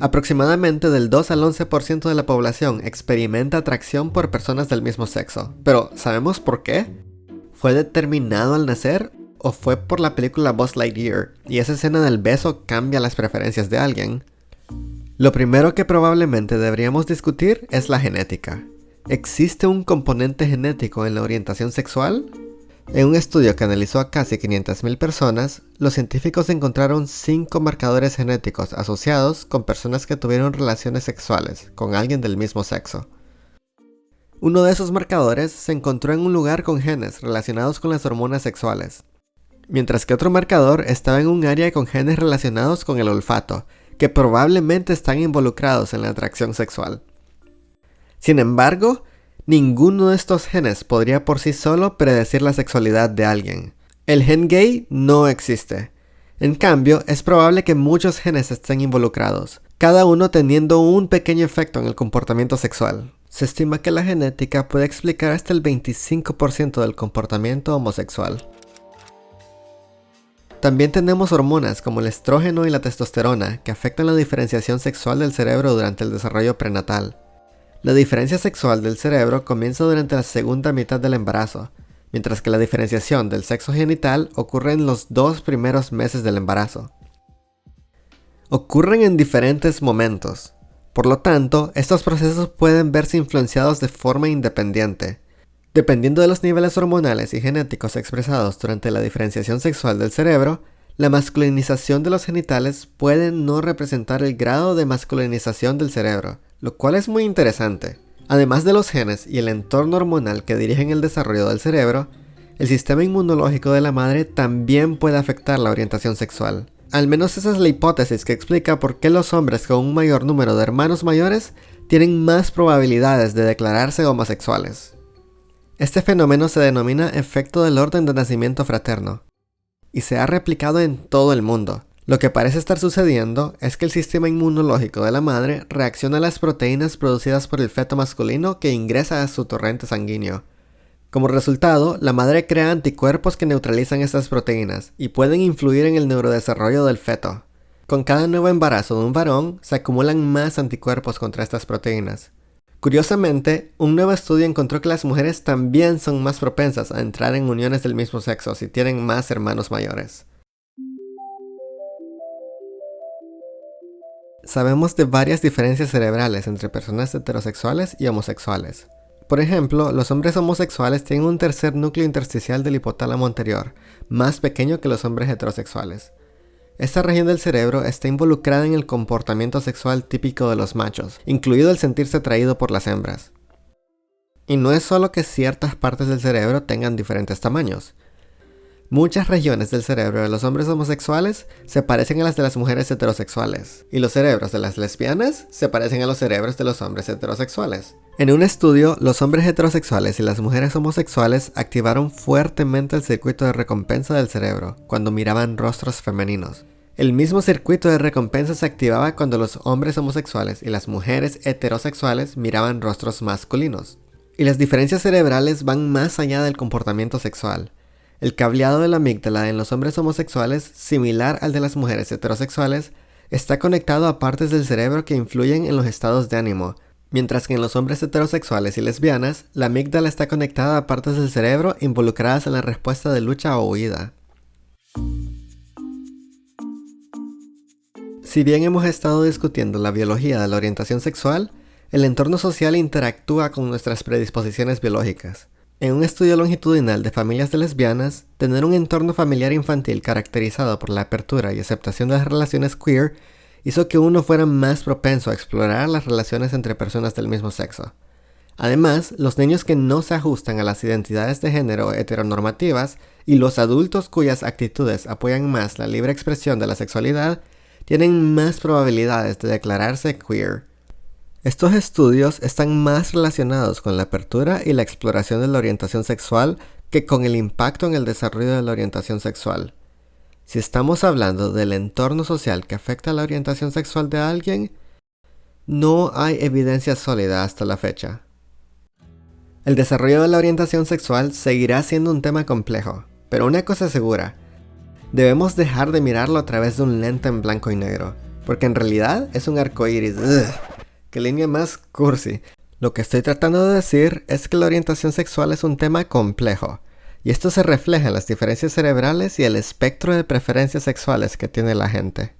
Aproximadamente del 2 al 11% de la población experimenta atracción por personas del mismo sexo. Pero, ¿sabemos por qué? ¿Fue determinado al nacer? ¿O fue por la película Buzz Lightyear? Y esa escena del beso cambia las preferencias de alguien. Lo primero que probablemente deberíamos discutir es la genética. ¿Existe un componente genético en la orientación sexual? En un estudio que analizó a casi 500,000 personas, los científicos encontraron 5 marcadores genéticos asociados con personas que tuvieron relaciones sexuales con alguien del mismo sexo. Uno de esos marcadores se encontró en un lugar con genes relacionados con las hormonas sexuales, mientras que otro marcador estaba en un área con genes relacionados con el olfato, que probablemente están involucrados en la atracción sexual. Sin embargo, ninguno de estos genes podría por sí solo predecir la sexualidad de alguien. El gen gay no existe. En cambio, es probable que muchos genes estén involucrados, cada uno teniendo un pequeño efecto en el comportamiento sexual. Se estima que la genética puede explicar hasta el 25% del comportamiento homosexual. También tenemos hormonas como el estrógeno y la testosterona que afectan la diferenciación sexual del cerebro durante el desarrollo prenatal. La diferencia sexual del cerebro comienza durante la segunda mitad del embarazo, mientras que la diferenciación del sexo genital ocurre en los 2 primeros meses del embarazo. Ocurren en diferentes momentos. Por lo tanto, estos procesos pueden verse influenciados de forma independiente. Dependiendo de los niveles hormonales y genéticos expresados durante la diferenciación sexual del cerebro, la masculinización de los genitales puede no representar el grado de masculinización del cerebro, lo cual es muy interesante. Además de los genes y el entorno hormonal que dirigen el desarrollo del cerebro, el sistema inmunológico de la madre también puede afectar la orientación sexual. Al menos esa es la hipótesis que explica por qué los hombres con un mayor número de hermanos mayores tienen más probabilidades de declararse homosexuales. Este fenómeno se denomina efecto del orden de nacimiento fraterno y se ha replicado en todo el mundo. Lo que parece estar sucediendo es que el sistema inmunológico de la madre reacciona a las proteínas producidas por el feto masculino que ingresa a su torrente sanguíneo. Como resultado, la madre crea anticuerpos que neutralizan estas proteínas y pueden influir en el neurodesarrollo del feto. Con cada nuevo embarazo de un varón, se acumulan más anticuerpos contra estas proteínas. Curiosamente, un nuevo estudio encontró que las mujeres también son más propensas a entrar en uniones del mismo sexo si tienen más hermanos mayores. Sabemos de varias diferencias cerebrales entre personas heterosexuales y homosexuales. Por ejemplo, los hombres homosexuales tienen un tercer núcleo intersticial del hipotálamo anterior, más pequeño que los hombres heterosexuales. Esta región del cerebro está involucrada en el comportamiento sexual típico de los machos, incluido el sentirse atraído por las hembras. Y no es solo que ciertas partes del cerebro tengan diferentes tamaños. Muchas regiones del cerebro de los hombres homosexuales se parecen a las de las mujeres heterosexuales, y los cerebros de las lesbianas se parecen a los cerebros de los hombres heterosexuales. En un estudio, los hombres heterosexuales y las mujeres homosexuales activaron fuertemente el circuito de recompensa del cerebro cuando miraban rostros femeninos. El mismo circuito de recompensa se activaba cuando los hombres homosexuales y las mujeres heterosexuales miraban rostros masculinos. Y las diferencias cerebrales van más allá del comportamiento sexual. El cableado de la amígdala en los hombres homosexuales, similar al de las mujeres heterosexuales, está conectado a partes del cerebro que influyen en los estados de ánimo, mientras que en los hombres heterosexuales y lesbianas, la amígdala está conectada a partes del cerebro involucradas en la respuesta de lucha o huida. Si bien hemos estado discutiendo la biología de la orientación sexual, el entorno social interactúa con nuestras predisposiciones biológicas. En un estudio longitudinal de familias de lesbianas, tener un entorno familiar infantil caracterizado por la apertura y aceptación de las relaciones queer hizo que uno fuera más propenso a explorar las relaciones entre personas del mismo sexo. Además, los niños que no se ajustan a las identidades de género heteronormativas y los adultos cuyas actitudes apoyan más la libre expresión de la sexualidad tienen más probabilidades de declararse queer. Estos estudios están más relacionados con la apertura y la exploración de la orientación sexual que con el impacto en el desarrollo de la orientación sexual. Si estamos hablando del entorno social que afecta la orientación sexual de alguien, no hay evidencia sólida hasta la fecha. El desarrollo de la orientación sexual seguirá siendo un tema complejo, pero una cosa es segura: debemos dejar de mirarlo a través de un lente en blanco y negro. porque en realidad es un arco iris. ¡Ugh! ¡Qué línea más cursi! Lo que estoy tratando de decir es que la orientación sexual es un tema complejo, y esto se refleja en las diferencias cerebrales y el espectro de preferencias sexuales que tiene la gente.